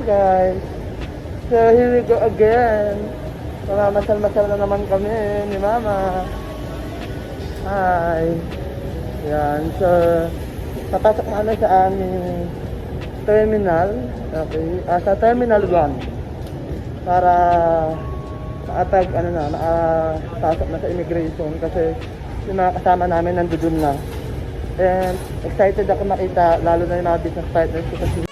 guys, so here we go again. Masal-masal na naman kami ni Mama. Hi. Yan, so papasok na kami sa aming terminal. Okay, sa terminal 1 para makapasok na sa immigration kasi yung mga kasama namin nandoon na. And excited ako makita, lalo na yung mga business partners ko kasi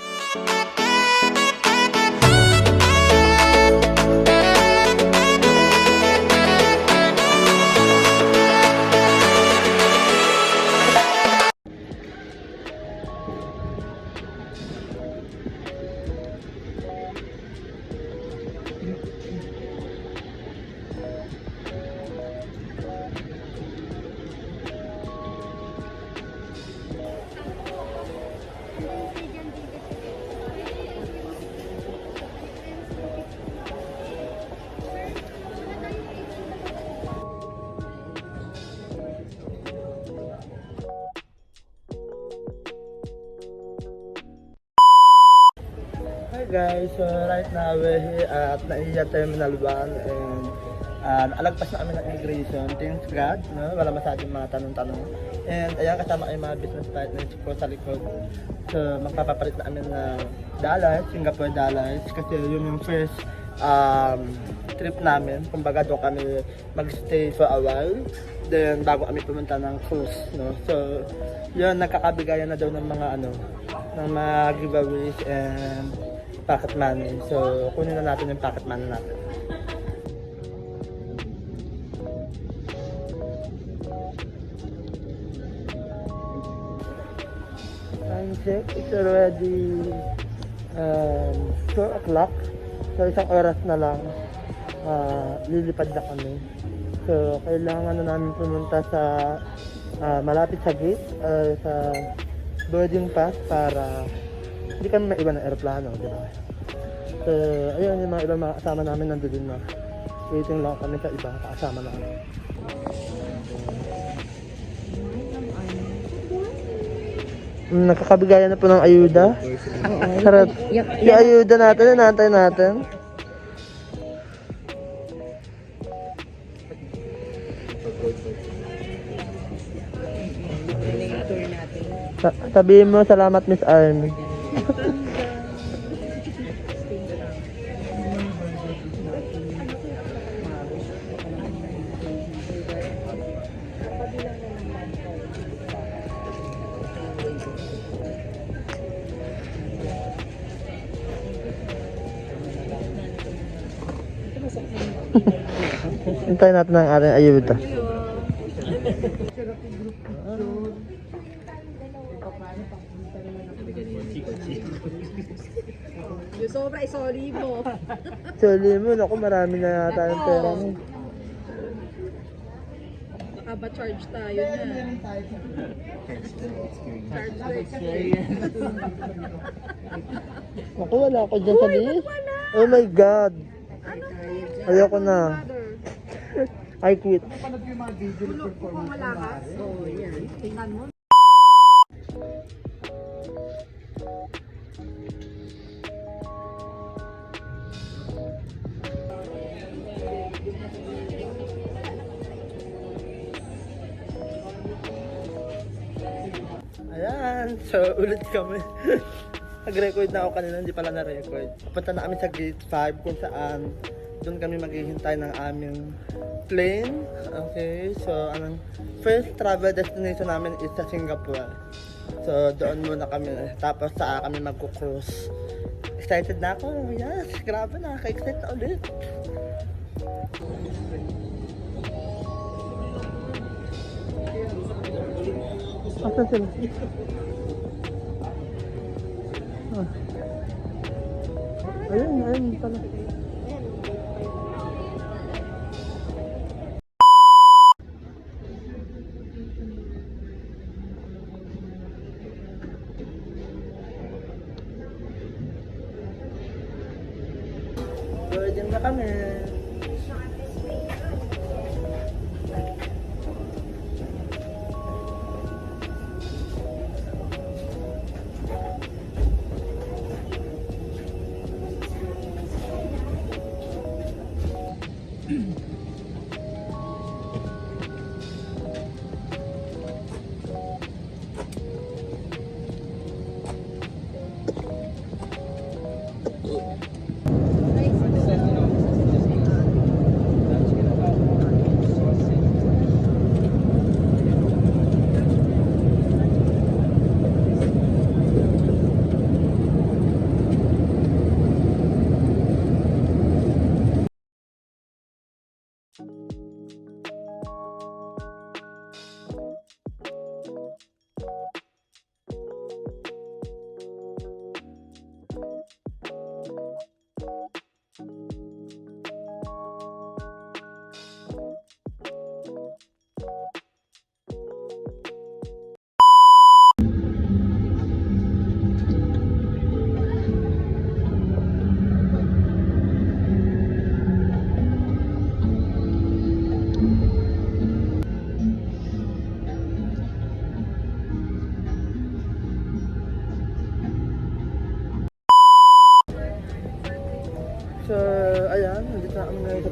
guys, so right now we're here at Naiya Terminal 1 and alagpas na kami ng immigration. Thanks God, no? Wala masyadong mga tanong-tanong. And ayan, kasama ay mga business partners ko sa likod. So magpapapalit na kami ng dollars, Singapore dollars, kasi yun yung first trip namin. Kumbaga doon kami magstay for a while. Then bago kami pumunta ng cruise, no? So yun, nagkakabigayan na daw ng mga ng mga giveaways and pocket money. So, kunin na natin yung pocket money natin. Time check, it's already 4 o'clock. So, isang oras na lang lilipad na kami. So, kailangan na namin pumunta sa malapit sa gate, sa boarding pass para hindi kami maiba ng aeroplano, di ba? So, ayun, yung mga ibang mga kasama namin nandun na. Waiting lang kami sa iba, kasama na kami. Nakakabigayan na po ng ayuda. Sarap. Yung ayuda natin, naantay natin. Sabihin mo, salamat Miss Army. Hintayin natin ang ating ayuda. Yung sobra, sorry mo. Sorry mo, naku, marami na yata yung pera mo. Baka ba charge tayo na? Charge the experience. Naku, wala ako dyan sa list. Oh my God. Ayoko na. I quit. Tulog ko kung wala ka. Oo, yan. Tingnan mo. Ayan, so ulit kami. Nag-record na ako kanina, hindi pala na-record. Punta na kami sa gate 5 kung saan doon kami maghihintay ng aming plane. Okay, so first travel destination namin is sa Singapore. So doon muna kami, tapos sa kami magko-cruise. Excited na ako, yes, grabe, nakaka-excite na ulit. Asan sila? Ayun pala. Boarding na kami.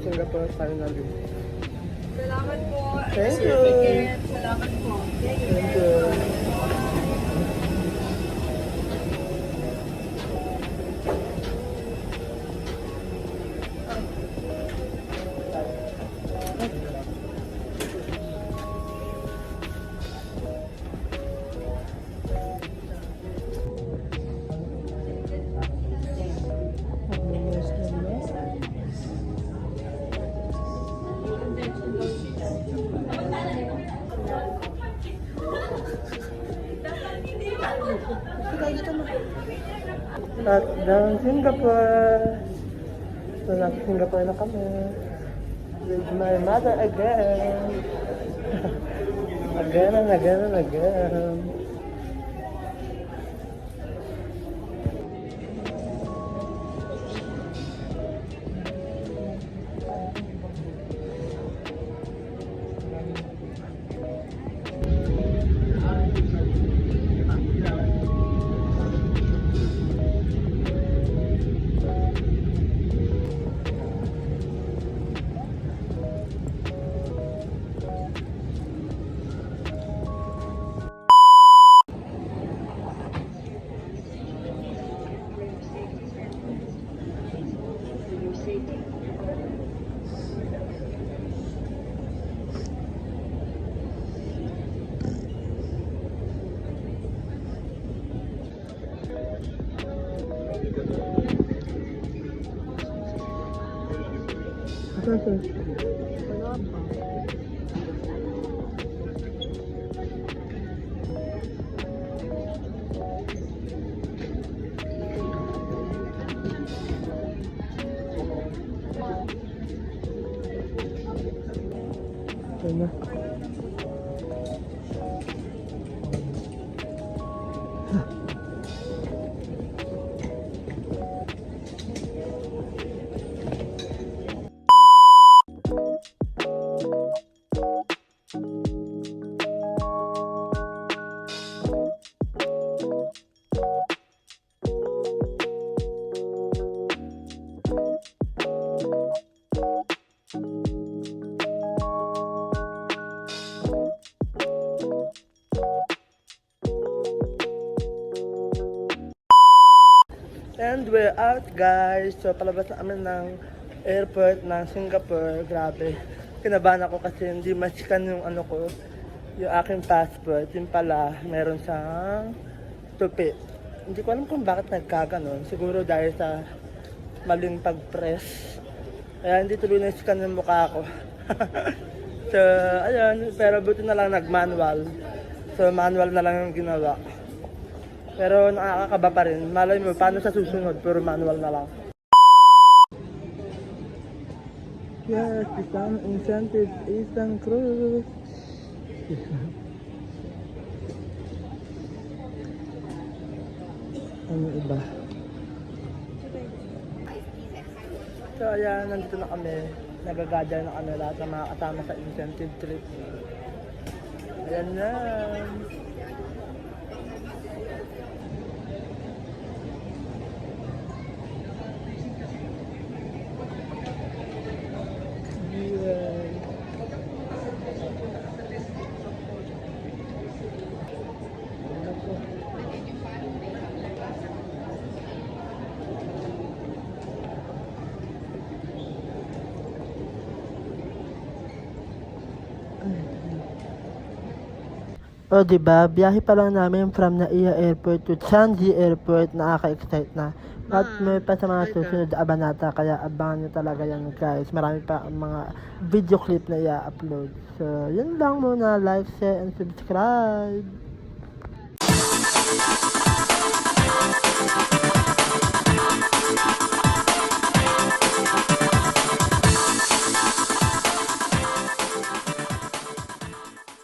Singapore finally. Salamat po. Thank you. Salamat po. Thank you. Touchdown Singapore. So, nasa Singapore na kami. With my mother again. Again and again and again. Na. And we're out guys. So palabas na kami ng airport ng Singapore. Grabe. Kinabahan ako kasi hindi ma-scan yung ano ko, yung aking passport. Yung pala, meron siyang tupi. Hindi ko alam kung bakit nagkaganon. Siguro dahil sa maling pag-press. Kaya hindi tuloy na-scan yung mukha ko. So, ayun. Pero buti na lang nag-manual. So, manual na lang yung ginawa. Pero nakakakaba pa rin. Malay mo, paano sa susunod? Pero manual na lang. Yes, isang incentive, isang cruise. Ano iba? So ayan, nandito na kami. Nagagather na kami lahat ng mga kasama sa incentive trip. Ayan na. O diba, biyahe pa lang namin from Naiya Airport to Changi Airport, nakaka-excite na. At may pa sa mga susunod abanata, kaya abangan nyo talaga yan guys. Marami pa ang mga video clip na i-upload. So, yun lang muna. Like, share, and subscribe.